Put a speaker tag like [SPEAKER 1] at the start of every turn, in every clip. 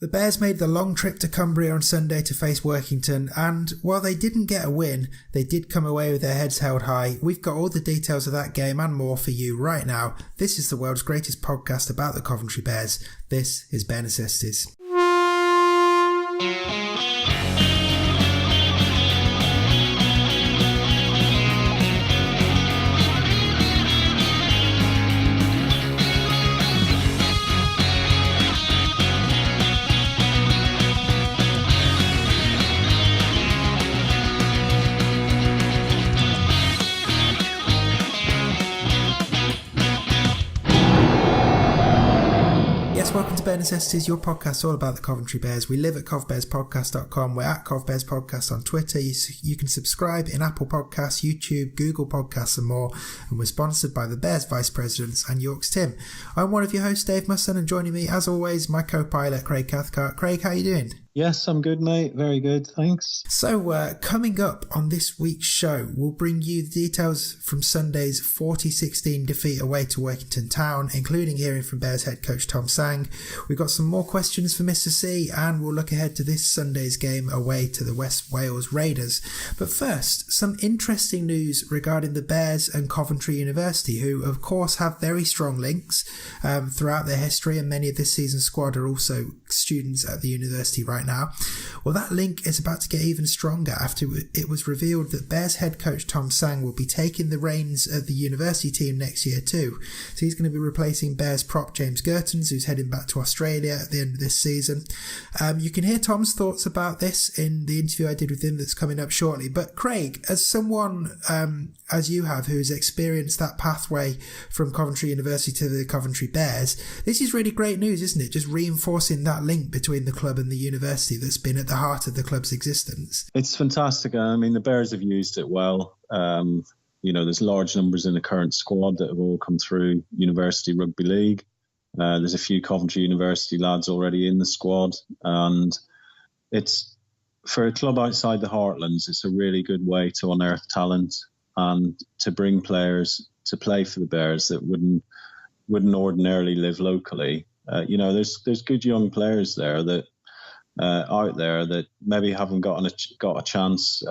[SPEAKER 1] The Bears made the long trip to Cumbria on Sunday to face Workington, and while they didn't get a win, they did come away with their heads held high. We've got all the details of that game and more for you right now. This is the world's greatest podcast about the Coventry Bears. This is Bare Necessities. Welcome to Bare Necessities, your podcast all about the Coventry Bears. We live at covbearspodcast.com. We're at covbearspodcast on Twitter. You can subscribe in Apple Podcasts, YouTube, Google Podcasts and more. And we're sponsored by the Bears Vice Presidents and York's Tim. I'm one of your hosts, Dave Musson, and joining me, as always, my co-pilot, Craig Cathcart. Craig, how are you doing?
[SPEAKER 2] Yes, I'm good, mate. Very good, thanks.
[SPEAKER 1] So, coming up on this week's show, we'll bring you the details from Sunday's 40-16 defeat away to Workington Town, including hearing from Bears head coach Tom Tsang. We've got some more questions for Mr. C, and we'll look ahead to this Sunday's game away to the West Wales Raiders. But first, some interesting news regarding the Bears and Coventry University, who of course have very strong links throughout their history, and many of this season's squad are also students at the university right now. Well, that link is about to get even stronger after it was revealed that Bears head coach Tom Tsang will be taking the reins of the university team next year too. So he's going to be replacing Bears prop James Gertens, who's heading back to Australia at the end of this season. You can hear Tom's thoughts about this in the interview I did with him that's coming up shortly. But Craig, as someone as you have who's experienced that pathway from Coventry University to the Coventry Bears, this is really great news, isn't it? Just reinforcing that link between the club and the university that's been at the heart of the club's existence.
[SPEAKER 2] It's fantastic. I mean, the Bears have used it well. There's large numbers in the current squad that have all come through University Rugby League. There's a few Coventry University lads already in the squad, and it's, for a club outside the Heartlands, it's a really good way to unearth talent and to bring players to play for the Bears that wouldn't ordinarily live locally. There's good young players there that out there that maybe haven't got a chance,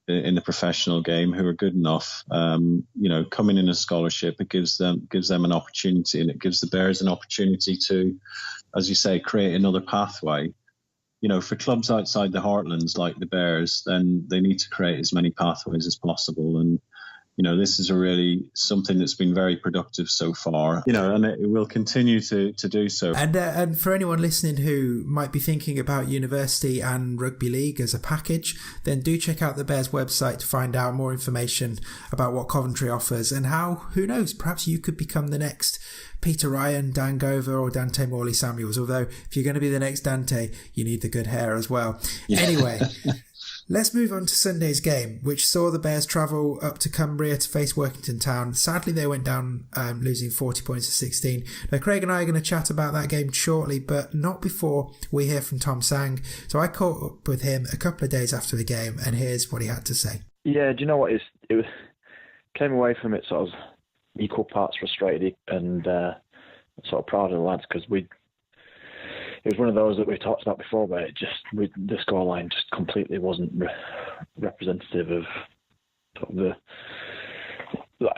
[SPEAKER 2] in the professional game, who are good enough. Coming in a scholarship, it gives them an opportunity, and it gives the Bears an opportunity to, as you say, create another pathway. For clubs outside the Heartlands like the Bears, then they need to create as many pathways as possible. And this is really something that's been very productive so far, and it will continue to do so.
[SPEAKER 1] And for anyone listening who might be thinking about university and rugby league as a package, then do check out the Bears website to find out more information about what Coventry offers and how, who knows, perhaps you could become the next Peter Ryan, Dan Gover or Dante Morley-Samuels. Although if you're going to be the next Dante, you need the good hair as well. Yeah. Anyway... Let's move on to Sunday's game, which saw the Bears travel up to Cumbria to face Workington Town. Sadly, they went down losing 40 points to 16. Now, Craig and I are going to chat about that game shortly, but not before we hear from Tom Tsang. So I caught up with him a couple of days after the game, and here's what he had to say.
[SPEAKER 3] Yeah, do you know what? Came away from it sort of equal parts frustrated and sort of proud of the lads, because it was one of those that we talked about before, but the scoreline just completely wasn't representative of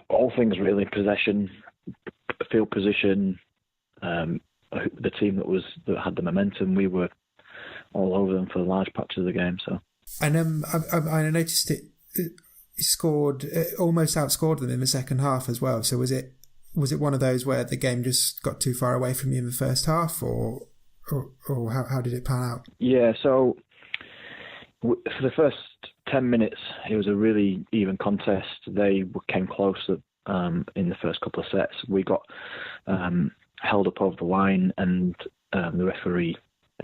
[SPEAKER 3] all things really: possession, field position, the team that had the momentum. We were all over them for large patches of the game. So,
[SPEAKER 1] and I noticed it scored, almost outscored them in the second half as well. So was it one of those where the game just got too far away from you in the first half, or how did it pan out?
[SPEAKER 3] Yeah, so for the first 10 minutes, it was a really even contest. They came close in the first couple of sets. We got held up over the line, and the referee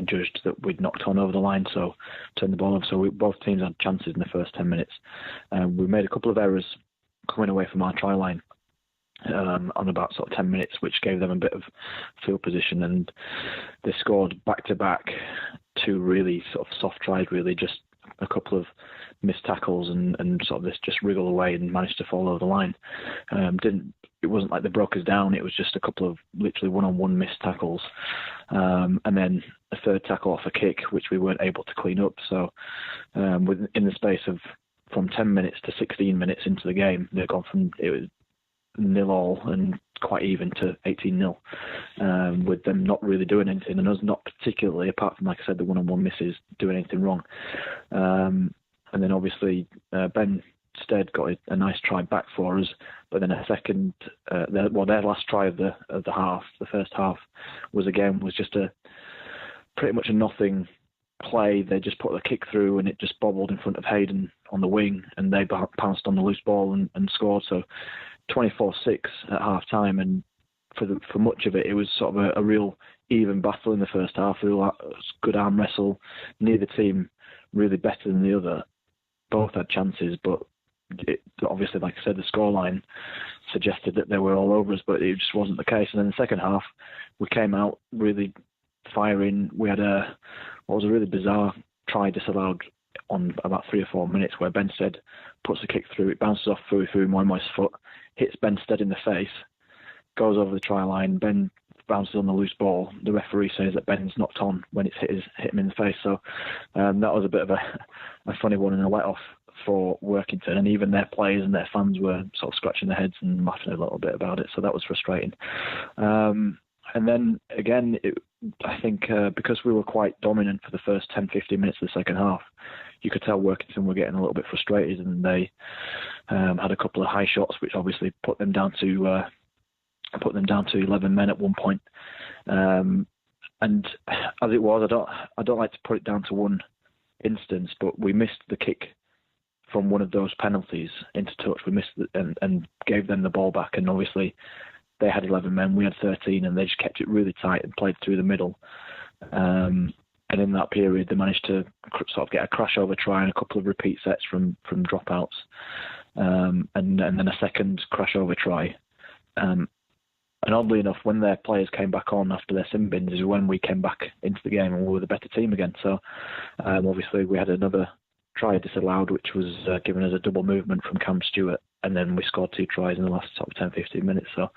[SPEAKER 3] judged that we'd knocked on over the line, so turned the ball over. So both teams had chances in the first 10 minutes. We made a couple of errors coming away from our try line on about sort of 10 minutes, which gave them a bit of field position, and they scored back-to-back two really sort of soft tries, really just a couple of missed tackles and sort of this just wriggle away and managed to fall over the line. It wasn't like they broke us down. It was just a couple of literally one-on-one missed tackles, and then a third tackle off a kick, which we weren't able to clean up. So in the space of from 10 minutes to 16 minutes into the game, they've gone from it was 0-0 and quite even to 18-0, with them not really doing anything, and us not particularly, apart from, like I said, the one-on-one misses, doing anything wrong. And then obviously Ben Stead got a nice try back for us, but then a second, their last try of the half, the first half, was just pretty much a nothing play. They just put the kick through and it just bobbled in front of Hayden on the wing, and they pounced on the loose ball and scored. So 24-6 at half time, and for much of it, it was sort of a real even battle in the first half. Real good arm wrestle. Neither team really better than the other. Both had chances, but obviously, like I said, the scoreline suggested that they were all over us, but it just wasn't the case. And then the second half, we came out really firing. We had what was a really bizarre try disallowed on about 3 or 4 minutes, where Benstead puts the kick through, it bounces off Fui Moimoi's foot, hits Benstead in the face, goes over the try line. Ben bounces on the loose ball. The referee says that Ben's knocked on when it's hit him in the face. So that was a bit of a funny one and a let-off for Workington, and even their players and their fans were sort of scratching their heads and laughing a little bit about it. So that was frustrating. And then again, I think because we were quite dominant for the first 10-15 minutes of the second half, you could tell Workington were getting a little bit frustrated, and they had a couple of high shots, which obviously put them down to 11 men at one point. And as it was, I don't like to put it down to one instance, but we missed the kick from one of those penalties into touch. We missed and gave them the ball back, and obviously they had 11 men, we had 13, and they just kept it really tight and played through the middle. And in that period, they managed to sort of get a crash over try and a couple of repeat sets from dropouts, and then a second crash over try. And oddly enough, when their players came back on after their sin bins is when we came back into the game and we were the better team again. So obviously we had another try disallowed, which was given as a double movement from Cam Stewart, and then we scored 2 tries in the last sort of 10-15 minutes. So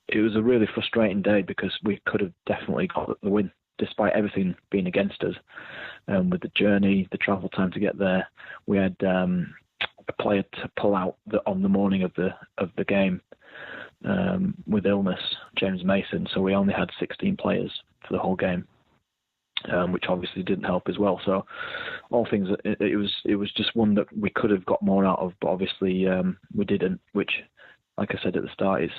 [SPEAKER 3] it was a really frustrating day because we could have definitely got the win despite everything being against us. With the journey, the travel time to get there, we had a player to pull out on the morning of the game with illness, James Mason. So we only had 16 players for the whole game, which obviously didn't help as well. So all things, it was just one that we could have got more out of, but obviously we didn't, which, like I said at the start, is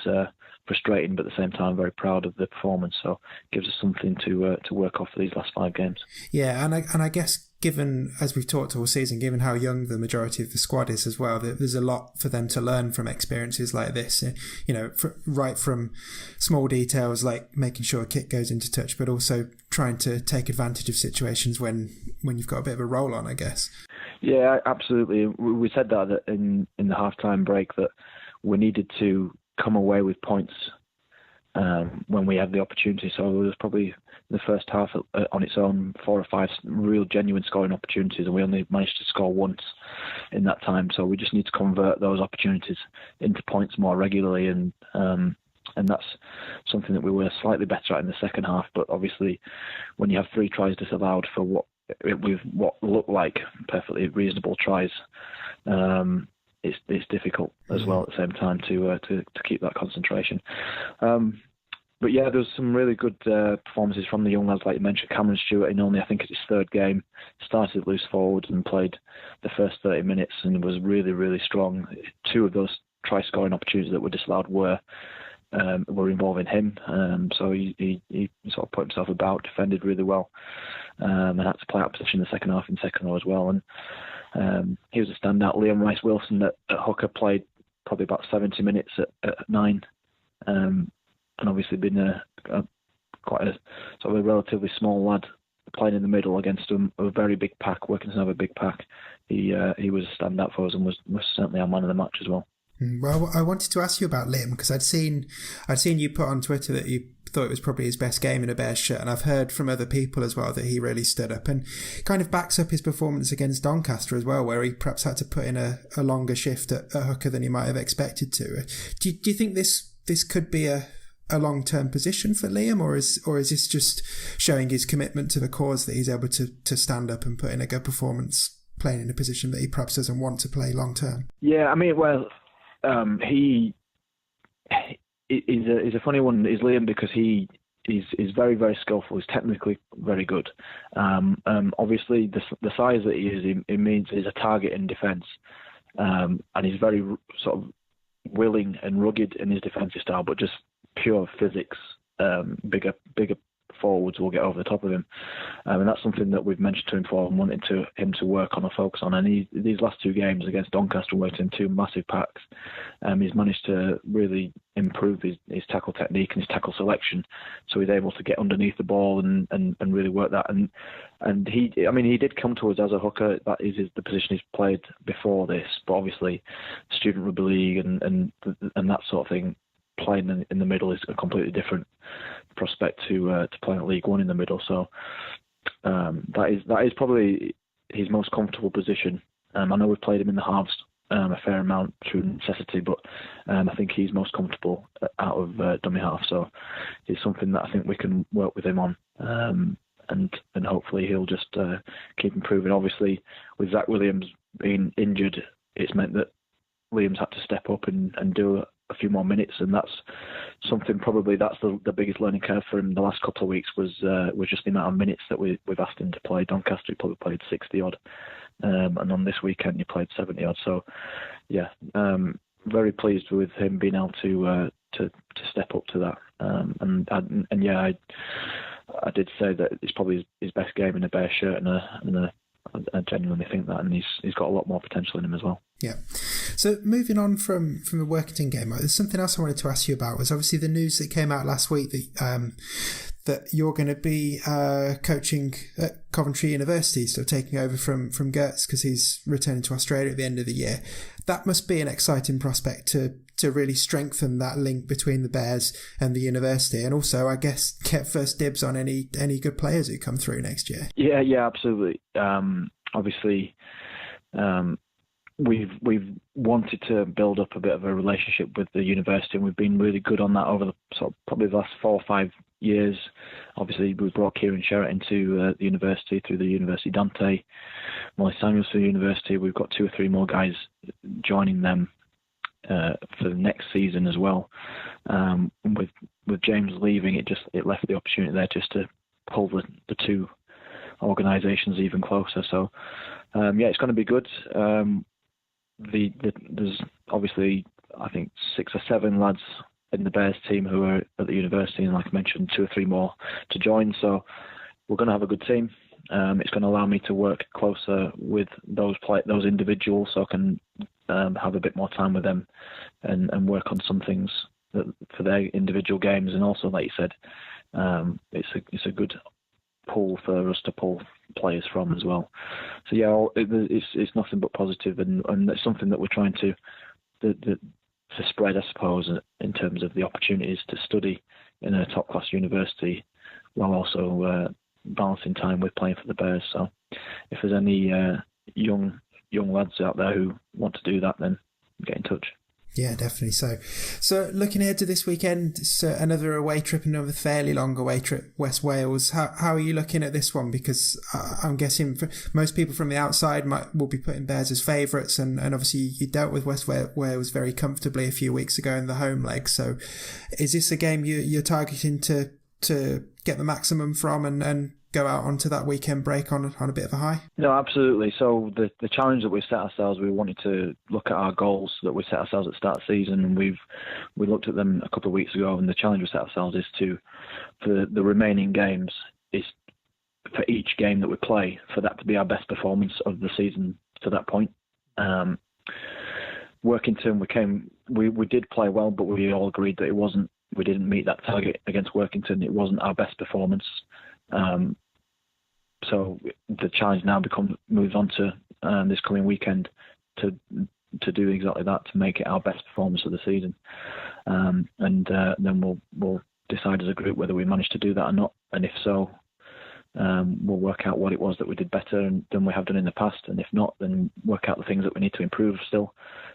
[SPEAKER 3] frustrating, but at the same time very proud of the performance. So it gives us something to work off for these last 5 games.
[SPEAKER 1] Yeah, and I guess given, as we've talked all season, given how young the majority of the squad is as well, there's a lot for them to learn from experiences like this. You know, right from small details like making sure a kick goes into touch, but also trying to take advantage of situations when you've got a bit of a roll on, I guess.
[SPEAKER 3] Yeah, absolutely. We said that in the halftime break, that we needed to come away with points when we had the opportunity. So there was probably the first half on its own 4 or 5 real genuine scoring opportunities, and we only managed to score once in that time. So we just need to convert those opportunities into points more regularly, and that's something that we were slightly better at in the second half. But obviously, when you have 3 tries disallowed for what looked like perfectly reasonable tries, it's difficult as well at the same time to keep that concentration. But yeah, there's some really good performances from the young lads, like you mentioned. Cameron Stewart, in only I think it's his 3rd game, started at loose forward and played the first 30 minutes and was really, really strong. 2 of those try-scoring opportunities that were disallowed were involving him. So he sort of put himself about, defended really well, and had to play out position in the second half in second row as well. And he was a standout. Liam Rice-Wilson at hooker played probably about 70 minutes at 9. And obviously been quite a sort of a relatively small lad playing in the middle against a very big pack, Workington have a big pack. He was a standout for us and was certainly our man of the match as well.
[SPEAKER 1] Well, I wanted to ask you about Liam because I'd seen you put on Twitter that you thought it was probably his best game in a Bears shirt, and I've heard from other people as well that he really stood up and kind of backs up his performance against Doncaster as well, where he perhaps had to put in a longer shift at hooker than he might have expected to. Do you think this could be a long-term position for Liam, or is this just showing his commitment to the cause that he's able to stand up and put in a good performance playing in a position that he perhaps doesn't want to play long-term?
[SPEAKER 3] Yeah, I mean, well, he is a funny one, is Liam, because he is very, very skillful. He's technically very good. Obviously, the size that he is, it means he's a target in defence, and he's very sort of willing and rugged in his defensive style, but just pure physics. Bigger forwards will get over the top of him, and that's something that we've mentioned to him for and wanted him to work on or focus on. And these last two games against Doncaster, worked in two massive packs. He's managed to really improve his tackle technique and his tackle selection, so he's able to get underneath the ball and really work that. And he did come to us as a hooker. That is the position he's played before this, but obviously student rugby league and that sort of thing, playing in the middle is a completely different prospect to playing at League One in the middle. So that is probably his most comfortable position. I know we've played him in the halves a fair amount through necessity, but I think he's most comfortable out of dummy half. So it's something that I think we can work with him on, and hopefully he'll just keep improving. Obviously, with Zach Williams being injured, it's meant that Liam's had to step up and do a few more minutes, and that's something, probably that's the biggest learning curve for him the last couple of weeks, was just the amount of minutes that we've asked him to play. Doncaster, he probably played 60 odd, and on this weekend he played 70 odd. So yeah, very pleased with him being able to step up to that, and yeah, I did say that it's probably his best game in a Bears shirt, and I genuinely think that, and he's got a lot more potential in him as well.
[SPEAKER 1] Yeah. So moving on from the Workington game, there's something else I wanted to ask you about. Was obviously the news that came out last week that you're going to be coaching at Coventry University, so taking over from Gertz because he's returning to Australia at the end of the year. That must be an exciting prospect to really strengthen that link between the Bears and the university, and also, I guess, get first dibs on any good players who come through next year. Yeah, absolutely. Obviously, we've wanted to build up a bit of a relationship with the university, and we've been really good on that over probably the last 4 or 5 years. Obviously, we brought Kieran Sherratt into the university through the University Dante, Molly Samuels for the university. We've got 2 or 3 more guys joining them for the next season as well. With James leaving, it left the opportunity there just to pull the two organisations even closer. So yeah, it's going to be good. There's obviously, I think, 6 or 7 lads in the Bears team who are at the university, and like I mentioned, 2 or 3 more to join. So we're going to have a good team. It's going to allow me to work closer with those individuals, so I can have a bit more time with them and work on some things for their individual games. And also, like you said, it's a good pool for us to pull players from as well. So yeah, it's nothing but positive, and it's something that we're trying to spread, I suppose, in terms of the opportunities to study in a top class university while also balancing time with playing for the Bears. So if there's any young lads out there who want to do that, then get in touch. Yeah, definitely. So looking ahead to this weekend, it's another away trip, another fairly long away trip, West Wales. How are you looking at this one? Because I'm guessing most people from the outside will be putting Bears as favourites, and obviously you dealt with West Wales very comfortably a few weeks ago in the home leg. So is this a game you're targeting to get the maximum from and go out onto that weekend break on a bit of a high?
[SPEAKER 3] No, absolutely. So the challenge that we set ourselves, we wanted to look at our goals that we set ourselves at the start of the season, and we looked at them a couple of weeks ago, and the challenge we set ourselves is for the remaining games, is for each game that we play, for that to be our best performance of the season to that point. Workington, we did play well, but we all agreed that we didn't meet that target against Workington. It wasn't our best performance. So the challenge now moves on to this coming weekend to to do exactly that, to make it our best performance of the season, and then we'll decide as a group whether we manage to do that or not, and if so, we'll work out what it was that we did better than we have done in the past, and if not, then work out the things that we need to improve still,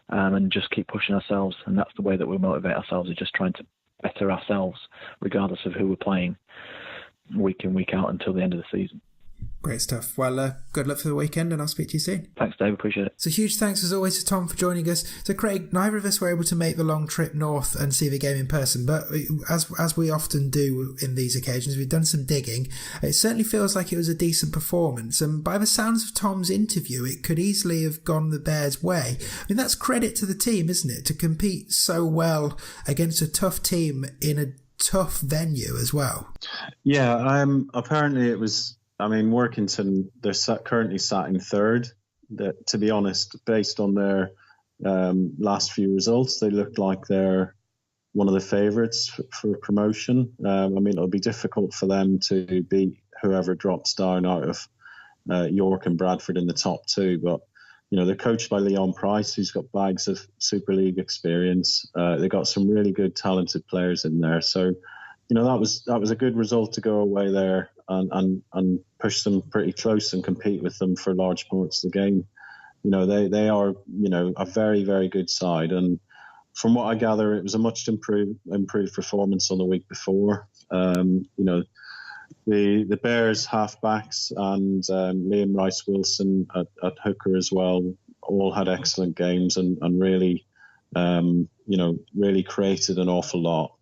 [SPEAKER 3] and just keep pushing ourselves. And that's the way that we motivate ourselves, is just trying to better ourselves regardless of who we're playing week in, week out until the end of the season.
[SPEAKER 1] Great stuff. Well, good luck for the weekend, and I'll speak to you soon.
[SPEAKER 3] Thanks, Dave. Appreciate it.
[SPEAKER 1] So huge thanks as always to Tom for joining us. So Craig, neither of us were able to make the long trip north and see the game in person, but as we often do in these occasions, we've done some digging. It certainly feels like it was a decent performance, and by the sounds of Tom's interview, it could easily have gone the Bears' way. I mean, that's credit to the team, isn't it, to compete so well against a tough team in a tough venue as well.
[SPEAKER 2] Yeah, apparently it was. I mean, Workington, they're currently sat in third. That, to be honest, based on their last few results, they look like they're one of the favourites for promotion. I mean, it'll be difficult for them to beat whoever drops down out of York and Bradford in the top two. But, you know, they're coached by Leon Price, who's got bags of Super League experience. They've got some really good, talented players in there. So, you know, that was a good result to go away there and push them pretty close and compete with them for large parts of the game. You know, they are, you know, a very, very good side. And from what I gather, it was a much improved performance on the week before. You know, the Bears halfbacks and Liam Rice-Wilson at hooker as well all had excellent games and really, you know, really created an awful lot.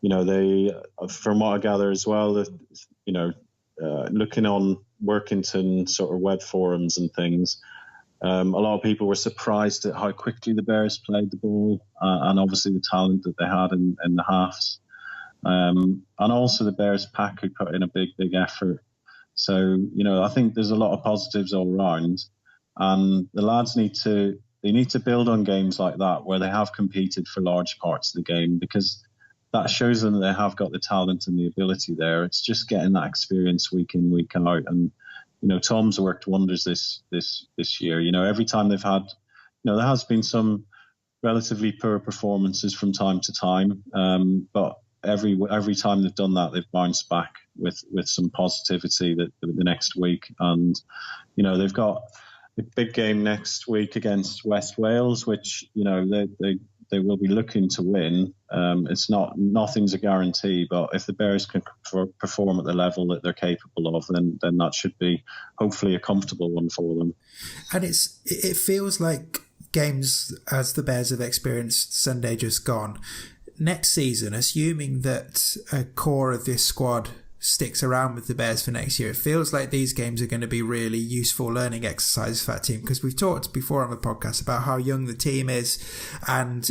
[SPEAKER 2] You know, they, from what I gather as well, that, you know, looking on Workington sort of web forums and things, a lot of people were surprised at how quickly the Bears played the ball and obviously the talent that they had in the halves. And also the Bears pack who put in a big effort. So, you know, I think there's a lot of positives all around, and the lads need to build on games like that where they have competed for large parts of the game, because that shows them that they have got the talent and the ability there. It's just getting that experience week in, week out. And, you know, Tom's worked wonders this year. You know, every time they've had, you know, there has been some relatively poor performances from time to time. But every time they've done that, they've bounced back with some positivity the next week. And, you know, they've got a big game next week against West Wales, which, you know, they will be looking to win. Nothing's a guarantee, but if the Bears can perform at the level that they're capable of, then that should be hopefully a comfortable one for them.
[SPEAKER 1] And it feels like games as the Bears have experienced Sunday just gone. Next season, assuming that a core of this squad sticks around with the Bears for next year, it feels like these games are going to be really useful learning exercises for that team, because we've talked before on the podcast about how young the team is, and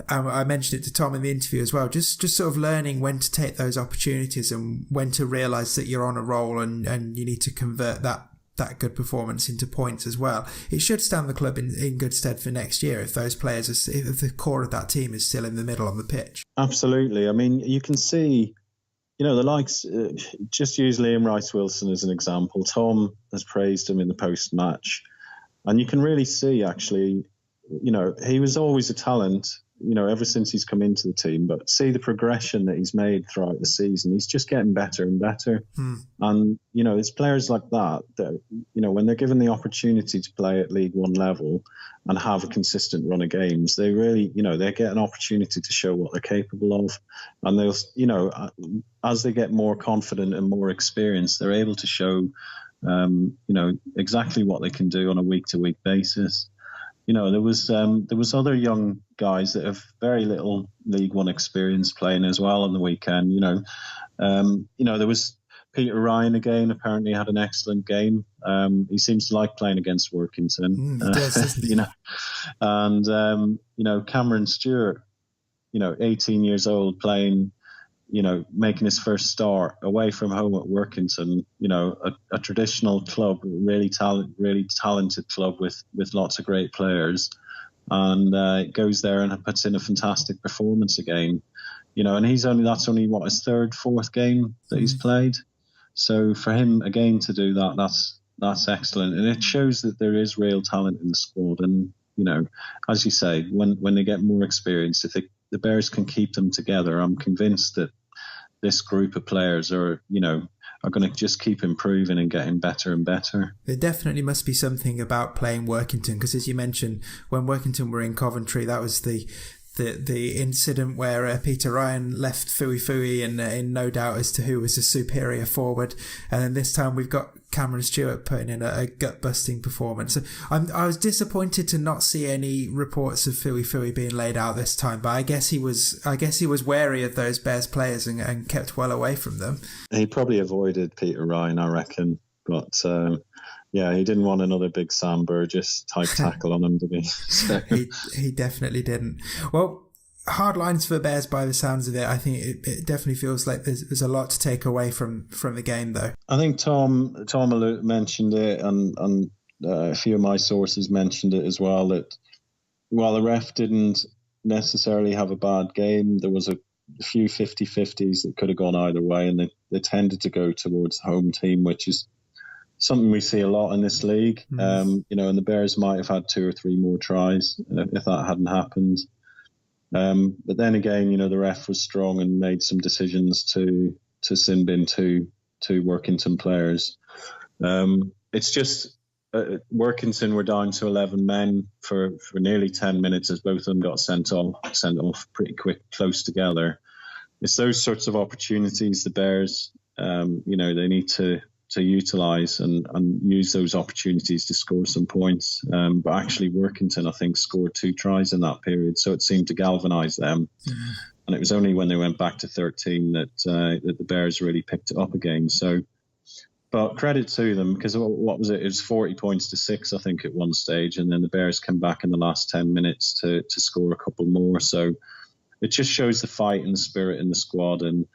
[SPEAKER 1] I mentioned it to Tom in the interview as well, just sort of learning when to take those opportunities and when to realise that you're on a roll and you need to convert that good performance into points as well. It should stand the club in good stead for next year if those players if the core of that team is still in the middle on the pitch. Absolutely.
[SPEAKER 2] I mean, you can see, you know, the likes, just use Liam Rice-Wilson as an example. Tom has praised him in the post-match. And you can really see, actually, you know, he was always a talent, you know, ever since he's come into the team. But see the progression that he's made throughout the season. He's just getting better and better. And, you know, it's players like that, you know, when they're given the opportunity to play at League One level and have a consistent run of games, they really, you know, they get an opportunity to show what they're capable of. And they'll, you know, as they get more confident and more experienced, they're able to show, you know, exactly what they can do on a week-to-week basis. You know, there was other young guys that have very little League One experience playing as well on the weekend. You know, there was Peter Ryan again. Apparently, had an excellent game. He seems to like playing against Workington.
[SPEAKER 1] He does, doesn't he?
[SPEAKER 2] You know, and you know, Cameron Stewart, you know, 18 years old, playing, you know, making his first start away from home at Workington, you know, a traditional club, really talented club with lots of great players, and goes there and puts in a fantastic performance again, you know, and that's only what, his fourth game that he's played. So for him again to do that, that's excellent, and it shows that there is real talent in the squad. And as you say, when they get more experience, if the Bears can keep them together, I'm convinced that this group of players are going to just keep improving and getting better and better.
[SPEAKER 1] There definitely must be something about playing Workington, because as you mentioned, when Workington were in Coventry, that was the incident where Peter Ryan left Fui in no doubt as to who was a superior forward, and then this time we've got Cameron Stewart putting in a gut-busting performance. So I was disappointed to not see any reports of Fui being laid out this time, but I guess he was wary of those Bears players and kept well away from them.
[SPEAKER 2] He probably avoided Peter Ryan, I reckon, but yeah, he didn't want another big Sam Burgess type tackle on him, did he? So.
[SPEAKER 1] He definitely didn't. Well, hard lines for Bears by the sounds of it. I think it definitely feels like there's a lot to take away from the game, though.
[SPEAKER 2] I think Tom mentioned it, and a few of my sources mentioned it as well, that while the ref didn't necessarily have a bad game, there was a few 50-50s that could have gone either way, and they tended to go towards the home team, which is something we see a lot in this league. And the Bears might have had 2 or 3 more tries if that hadn't happened. But then again, the ref was strong and made some decisions to sin bin two Workington players. It's just Workington were down to 11 men for nearly 10 minutes as both of them got sent off pretty quick, close together. It's those sorts of opportunities the Bears, they need to utilise and use those opportunities to score some points. But actually Workington, I think, scored 2 tries in that period, so it seemed to galvanise them. Mm-hmm. And it was only when they went back to 13 that the Bears really picked it up again. So, but credit to them, because what was it? It was 40 points to 6, I think, at one stage, and then the Bears came back in the last 10 minutes to score a couple more. So it just shows the fight and the spirit in the squad, and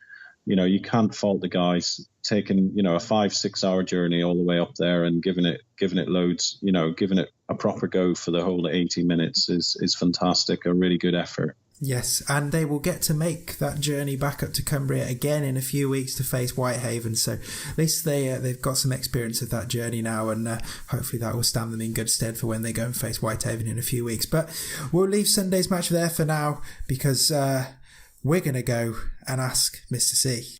[SPEAKER 2] you can't fault the guys taking, a 5-6 hour journey all the way up there and giving it loads, giving it a proper go for the whole 80 minutes is fantastic, a really good effort.
[SPEAKER 1] Yes, and they will get to make that journey back up to Cumbria again in a few weeks to face Whitehaven. So at least they've got some experience of that journey now, and hopefully that will stand them in good stead for when they go and face Whitehaven in a few weeks. But we'll leave Sunday's match there for now, because we're going to go and ask Mr. C.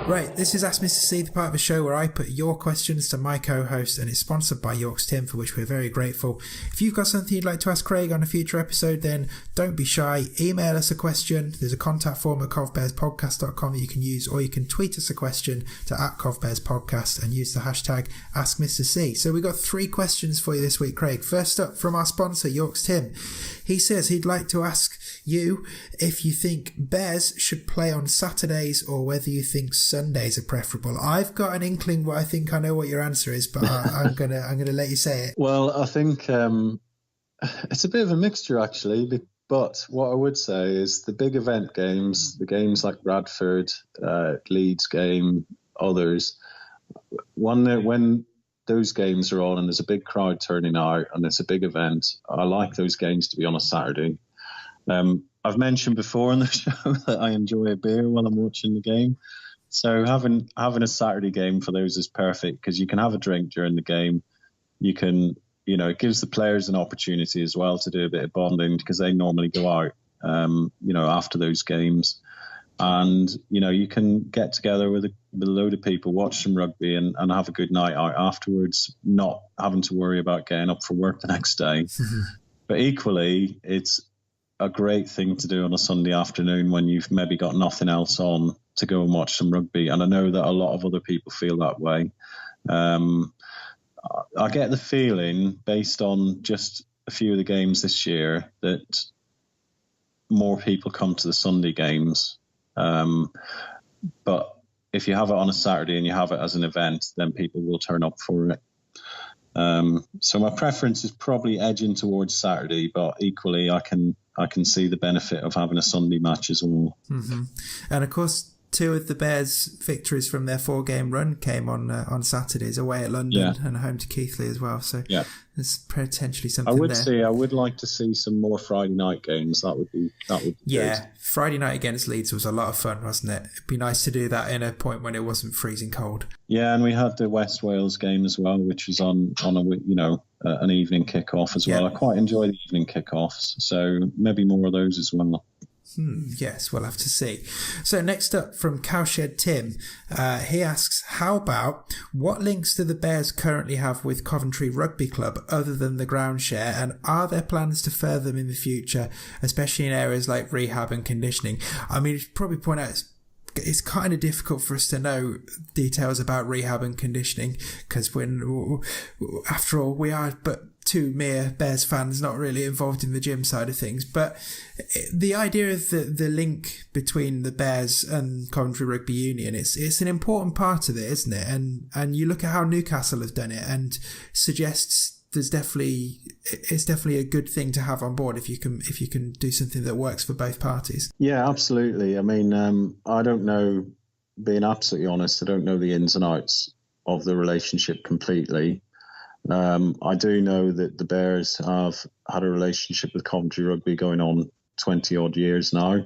[SPEAKER 1] Right, this is Ask Mr. C, the part of the show where I put your questions to my co-host, and it's sponsored by York's Tim, for which we're very grateful. If you've got something you'd like to ask Craig on a future episode, then don't be shy. Email us a question. There's a contact form at covbearspodcast.com that you can use, or you can tweet us a question to @covbearspodcast and use the hashtag AskMrC. So we've got 3 questions for you this week, Craig. First up, from our sponsor, York's Tim. He says he'd like to ask you if you think Bears should play on Saturdays or whether you think Sundays are preferable. I've got an inkling, but I think I know what your answer is, but I'm gonna let you say it.
[SPEAKER 2] Well, I think it's a bit of a mixture, actually. But what I would say is the big event games, the games like Bradford, Leeds game, others, when those games are on and there's a big crowd turning out and it's a big event, I like those games to be on a Saturday. I've mentioned before on the show that I enjoy a beer while I'm watching the game. So having a Saturday game for those is perfect, because you can have a drink during the game. You can, it gives the players an opportunity as well to do a bit of bonding, because they normally go out, after those games. And, you can get together with a load of people, watch some rugby and have a good night out afterwards, not having to worry about getting up for work the next day. But equally, it's a great thing to do on a Sunday afternoon when you've maybe got nothing else on, to go and watch some rugby. And I know that a lot of other people feel that way. I get the feeling, based on just a few of the games this year, that more people come to the Sunday games. But if you have it on a Saturday and you have it as an event, then people will turn up for it. So my preference is probably edging towards Saturday, but equally I can see the benefit of having a Sunday match as well.
[SPEAKER 1] Mm-hmm. And of course, two of the Bears' victories from their 4-game run came on Saturdays, away at London and home to Keighley as well. So there's potentially something there.
[SPEAKER 2] I would like to see some more Friday night games. That would be good.
[SPEAKER 1] Friday night against Leeds was a lot of fun, wasn't it? It'd be nice to do that in a point when it wasn't freezing cold.
[SPEAKER 2] Yeah, and we had the West Wales game as well, which was on an evening kickoff as well. I quite enjoy the evening kickoffs, so maybe more of those as well.
[SPEAKER 1] Yes, we'll have to see. So next up from Cowshed Tim, he asks, how about what links do the Bears currently have with Coventry Rugby Club other than the ground share, and are there plans to further them in the future, especially in areas like rehab and conditioning? I mean, you should probably point out it's kind of difficult for us to know details about rehab and conditioning because after all, we are but two mere Bears fans, not really involved in the gym side of things. But the idea of the link between the Bears and Coventry Rugby Union, it's an important part of it, isn't it? And you look at how Newcastle have done it and suggests it's definitely a good thing to have on board if you can do something that works for both parties.
[SPEAKER 2] Yeah, absolutely. I mean, I don't know, being absolutely honest, I don't know the ins and outs of the relationship completely. I do know that the Bears have had a relationship with Coventry Rugby going on 20 odd years now.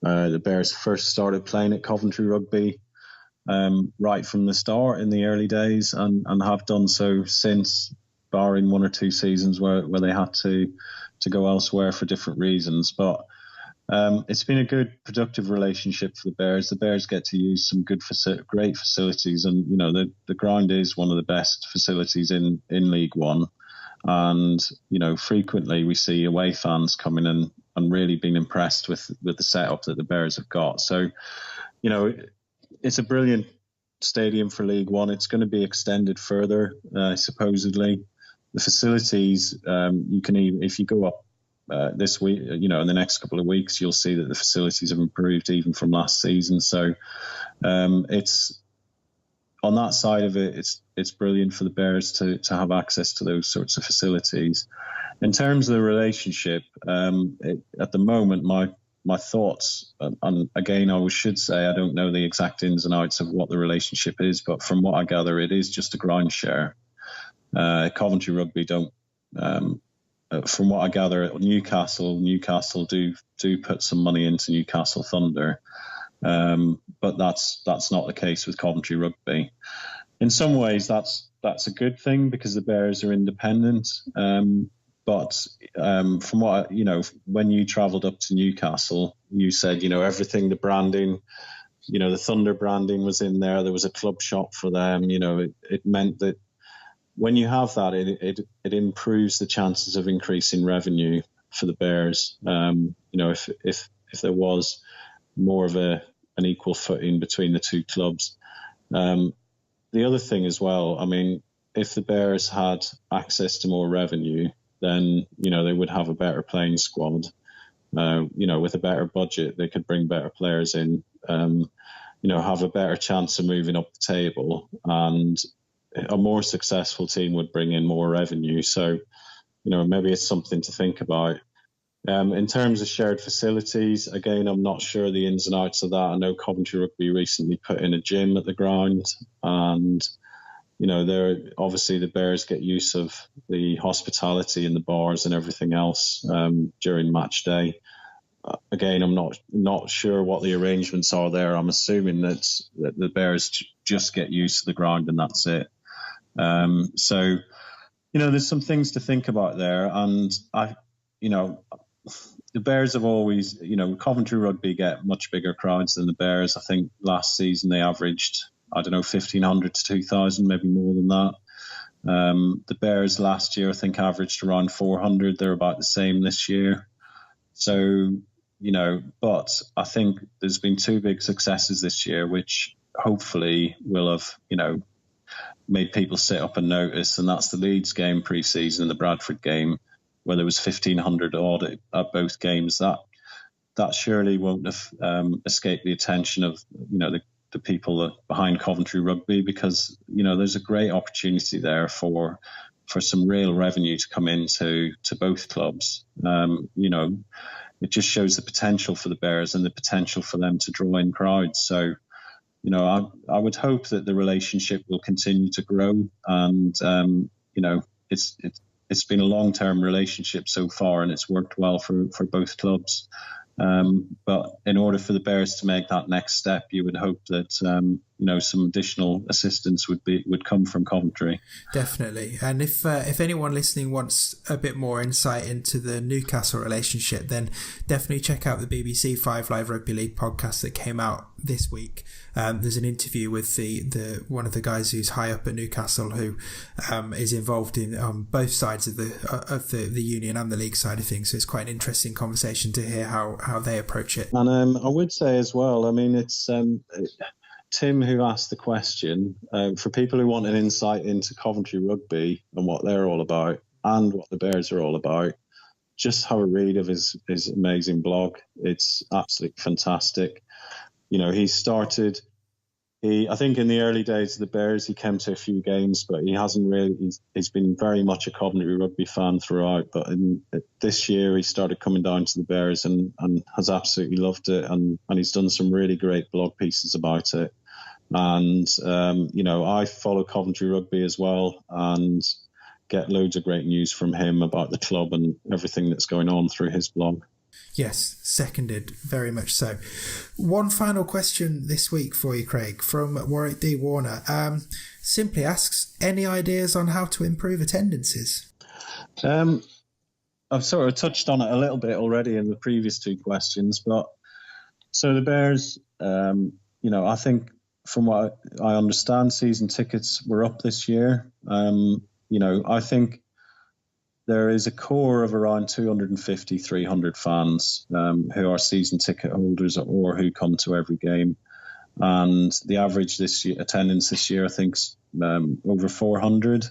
[SPEAKER 2] The Bears first started playing at Coventry Rugby right from the start in the early days and have done so since, barring one or two seasons where they had to go elsewhere for different reasons. But it's been a good, productive relationship for the Bears. The Bears get to use some great facilities, and the ground is one of the best facilities in League One. And frequently we see away fans coming in and really being impressed with the setup that the Bears have got. So, it's a brilliant stadium for League One. It's going to be extended further, supposedly. The facilities, you can even, if you go up this week, in the next couple of weeks, you'll see that the facilities have improved even from last season. So it's on that side of it, it's brilliant for the Bears to have access to those sorts of facilities. In terms of the relationship, at the moment, my thoughts, and again, I should say I don't know the exact ins and outs of what the relationship is, but from what I gather, it is just a ground share. Coventry Rugby don't. From what I gather, Newcastle do put some money into Newcastle Thunder, but that's not the case with Coventry Rugby. In some ways, that's a good thing because the Bears are independent. But from what when you travelled up to Newcastle, you said everything, the branding, the Thunder branding was in there. There was a club shop for them. It meant that when you have that, it improves the chances of increasing revenue for the Bears. If there was more of an equal footing between the two clubs. The other thing as well, I mean, if the Bears had access to more revenue, then they would have a better playing squad. With a better budget, they could bring better players in. Have a better chance of moving up the table, and a more successful team would bring in more revenue. So, maybe it's something to think about. In terms of shared facilities, again, I'm not sure the ins and outs of that. I know Coventry Rugby recently put in a gym at the ground, and, obviously the Bears get use of the hospitality and the bars and everything else during match day. Again, I'm not sure what the arrangements are there. I'm assuming that the Bears just get used to the ground and that's it. So, there's some things to think about there. And the Bears have always, Coventry Rugby get much bigger crowds than the Bears. I think last season they averaged, 1,500 to 2,000, maybe more than that. The Bears last year, I think, averaged around 400. They're about the same this year. So, but I think there's been two big successes this year, which hopefully will have, made people sit up and notice. And that's the Leeds game pre-season and the Bradford game, where there was 1,500 odd at both games. That surely won't have escaped the attention of, the people behind Coventry Rugby, because, there's a great opportunity there for some real revenue to come into both clubs. it just shows the potential for the Bears and the potential for them to draw in crowds. So, I would hope that the relationship will continue to grow, and it's been a long-term relationship so far, and it's worked well for both clubs. But in order for the Bears to make that next step, you would hope that some additional assistance would come from Coventry.
[SPEAKER 1] Definitely. And if anyone listening wants a bit more insight into the Newcastle relationship, then definitely check out the BBC 5 Live Rugby League podcast that came out this week. There's an interview with the one of the guys who's high up at Newcastle, who is involved in both sides of the union and the league side of things. So it's quite an interesting conversation to hear how they approach it.
[SPEAKER 2] And I would say as well, I mean, it's Tim who asked the question. For people who want an insight into Coventry Rugby and what they're all about and what the Bears are all about, just have a read of his amazing blog. It's absolutely fantastic. He started, I think in the early days of the Bears, he came to a few games, but he hasn't really, he's been very much a Coventry Rugby fan throughout. But this year he started coming down to the Bears and has absolutely loved it. And he's done some really great blog pieces about it. And, I follow Coventry Rugby as well and get loads of great news from him about the club and everything that's going on through his blog.
[SPEAKER 1] Yes, seconded, very much so. One final question this week for you, Craig, from Warwick D. Warner. Simply asks, any ideas on how to improve attendances?
[SPEAKER 2] I've sort of touched on it a little bit already in the previous two questions, but so the Bears, I think from what I understand, season tickets were up this year. I think there is a core of around 250, 300 fans who are season ticket holders or who come to every game. And the average attendance this year, I think, is over 400,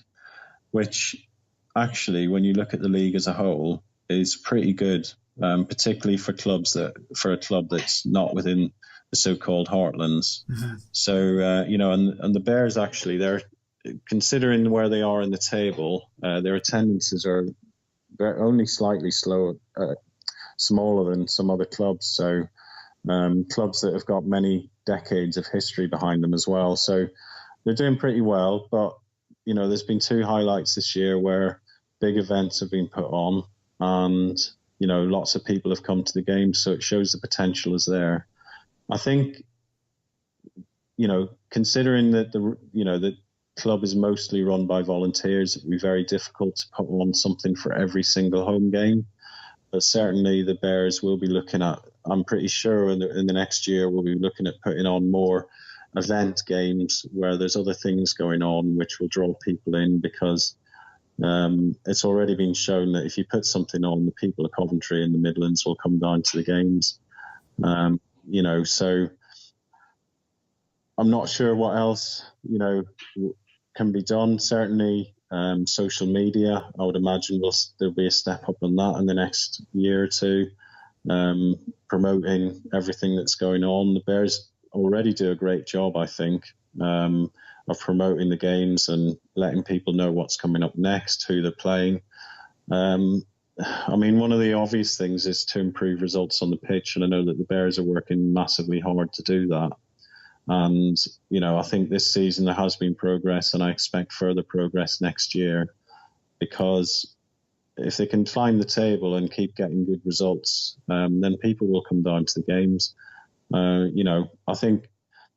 [SPEAKER 2] which actually, when you look at the league as a whole, is pretty good, particularly for a club that's not within the so-called heartlands. Mm-hmm. So, and the Bears actually, they're considering where they are in the table, their attendances are only slightly smaller than some other clubs. So clubs that have got many decades of history behind them as well. So they're doing pretty well. But, there's been two highlights this year where big events have been put on and, lots of people have come to the game. So it shows the potential is there. I think, considering that the club is mostly run by volunteers, it would be very difficult to put on something for every single home game. But certainly the Bears will be looking at, I'm pretty sure in the next year, we'll be looking at putting on more event games where there's other things going on which will draw people in, because it's already been shown that if you put something on, the people of Coventry and the Midlands will come down to the games. So I'm not sure what else, can be done. Certainly social media, I would imagine there'll be a step up on that in the next year or two, promoting everything that's going on. The Bears already do a great job, I think, of promoting the games and letting people know what's coming up next, who they're playing. One of the obvious things is to improve results on the pitch, and I know that the Bears are working massively hard to do that. And, I think this season there has been progress, and I expect further progress next year, because if they can climb the table and keep getting good results, then people will come down to the games. I think,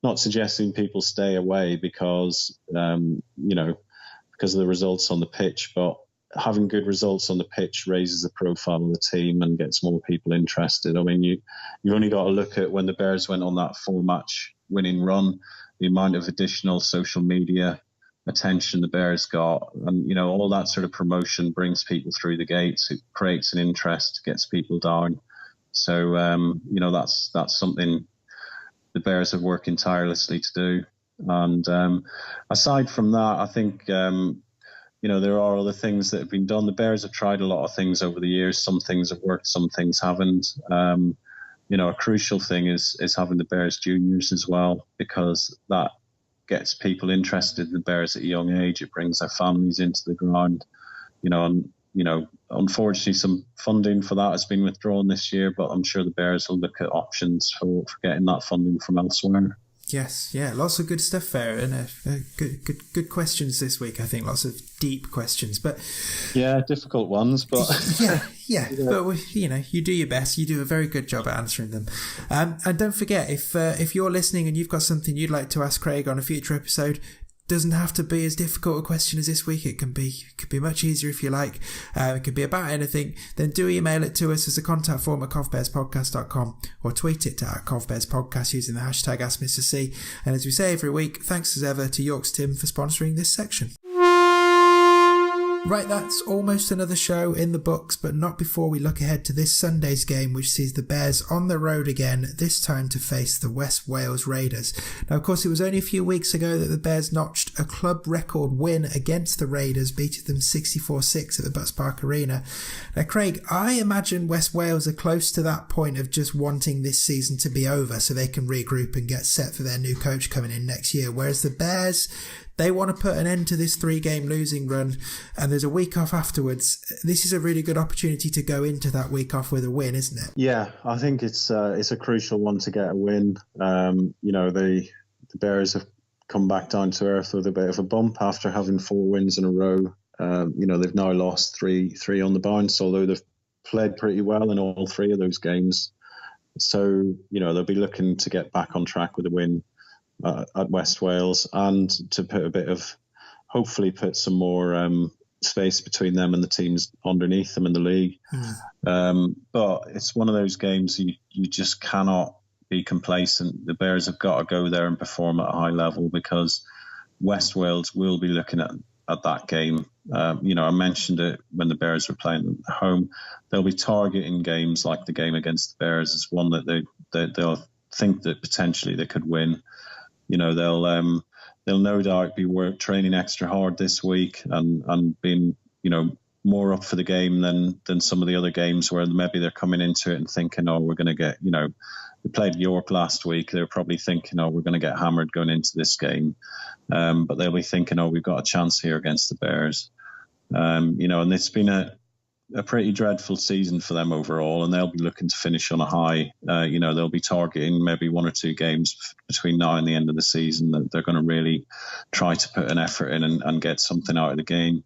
[SPEAKER 2] not suggesting people stay away because of the results on the pitch, but having good results on the pitch raises the profile of the team and gets more people interested. You've only got to look at when the Bears went on that 4-match winning run, the amount of additional social media attention the Bears got, and all that sort of promotion brings people through the gates. It creates an interest, gets people down. So that's something the Bears are working tirelessly to do. And aside from that, I think there are other things that have been done. The Bears have tried a lot of things over the years. Some things have worked, some things haven't. A crucial thing is having the Bears juniors as well, because that gets people interested in the Bears at a young age. It brings their families into the ground, and unfortunately, some funding for that has been withdrawn this year, but I'm sure the Bears will look at options for getting that funding from elsewhere.
[SPEAKER 1] Yes, yeah, lots of good stuff there, and good questions this week. I think lots of deep questions, but
[SPEAKER 2] yeah, difficult ones, but
[SPEAKER 1] yeah. But you do your best. You do a very good job at answering them. And don't forget, if you're listening and you've got something you'd like to ask Craig on a future episode, doesn't have to be as difficult a question as this week. It can be much easier if you like. It could be about anything. Then do email it to us as a contact form at covbearspodcast.com, or tweet it at covbearspodcast using the hashtag AskMrC. And as we say every week, thanks as ever to York's Tim for sponsoring this section. Right, that's almost another show in the books, but not before we look ahead to this Sunday's game, which sees the Bears on the road again, this time to face the West Wales Raiders. Now, of course, it was only a few weeks ago that the Bears notched a club record win against the Raiders, beating them 64-6 at the Butts Park Arena. Now, Craig, I imagine West Wales are close to that point of just wanting this season to be over so they can regroup and get set for their new coach coming in next year, whereas the Bears, they want to put an end to this 3-game losing run, and there's a week off afterwards. This is a really good opportunity to go into that week off with a win, isn't it?
[SPEAKER 2] Yeah, I think it's a crucial one to get a win. The Bears have come back down to earth with a bit of a bump after having 4 wins in a row. They've now lost three on the bounce, although they've played pretty well in all 3 of those games. So, they'll be looking to get back on track with a win at West Wales, and to hopefully put some more space between them and the teams underneath them in the league. But it's one of those games you just cannot be complacent. The Bears have got to go there and perform at a high level, because West Wales will be looking at that game. I mentioned it when the Bears were playing at home. They'll be targeting games like the game against the Bears as one that they'll think that potentially they could win. They'll no doubt be training extra hard this week and being, more up for the game than some of the other games where maybe they're coming into it and thinking, we're going to get, they played York last week. They're probably thinking, we're going to get hammered going into this game. But they'll be thinking, we've got a chance here against the Bears. And it's been a pretty dreadful season for them overall, and they'll be looking to finish on a high. They'll be targeting maybe 1 or 2 games between now and the end of the season that they're going to really try to put an effort in and get something out of the game.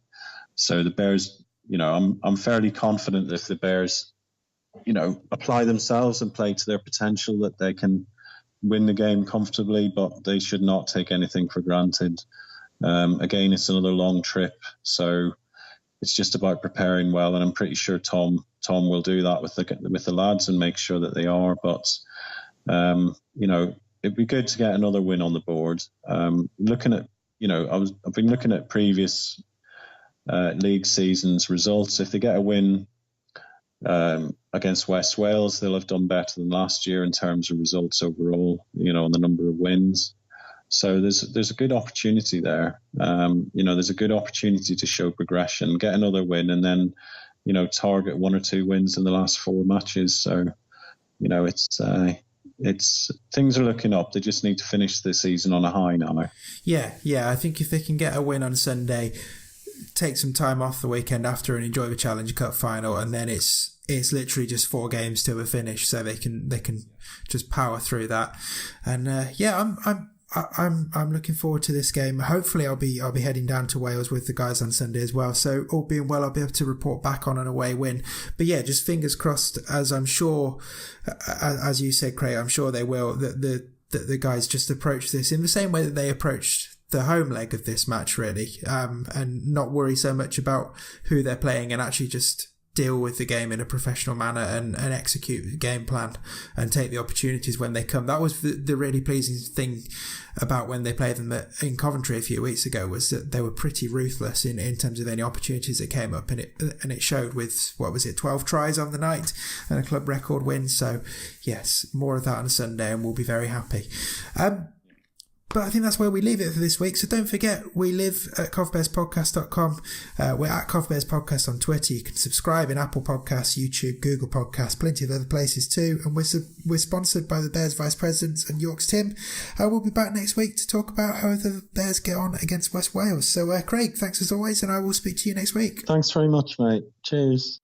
[SPEAKER 2] So the Bears, I'm fairly confident if the Bears, apply themselves and play to their potential, that they can win the game comfortably, but they should not take anything for granted. Again, it's another long trip, so it's just about preparing well, and I'm pretty sure Tom will do that with the lads and make sure that they are. But it'd be good to get another win on the board. Looking at I've been looking at previous league seasons results. If they get a win against West Wales, they'll have done better than last year in terms of results overall. On the number of wins. So there's a good opportunity there. There's a good opportunity to show progression, get another win, and then, target 1 or 2 wins in the last 4 matches. So, it's things are looking up. They just need to finish the season on a high now. Yeah.
[SPEAKER 1] I think if they can get a win on Sunday, take some time off the weekend after and enjoy the Challenger Cup final, and then it's literally just 4 games to a finish, so they can just power through that. And I'm looking forward to this game. Hopefully I'll be heading down to Wales with the guys on Sunday as well. So all being well, I'll be able to report back on an away win. But yeah, just fingers crossed, as I'm sure, as you said, Craig, I'm sure they will, that the guys just approach this in the same way that they approached the home leg of this match, really, and not worry so much about who they're playing and actually just deal with the game in a professional manner and execute the game plan and take the opportunities when they come. That was the really pleasing thing about when they played them in Coventry a few weeks ago, was that they were pretty ruthless in terms of any opportunities that came up, and it showed with, 12 tries on the night and a club record win. So yes, more of that on Sunday and we'll be very happy. But I think that's where we leave it for this week. So don't forget, we live at covbearspodcast.com. We're at covbearspodcast on Twitter. You can subscribe in Apple Podcasts, YouTube, Google Podcasts, plenty of other places too. And we're sponsored by the Bears Vice Presidents and York's Tim. We'll be back next week to talk about how the Bears get on against West Wales. So Craig, thanks as always, and I will speak to you next week.
[SPEAKER 2] Thanks very much, mate. Cheers.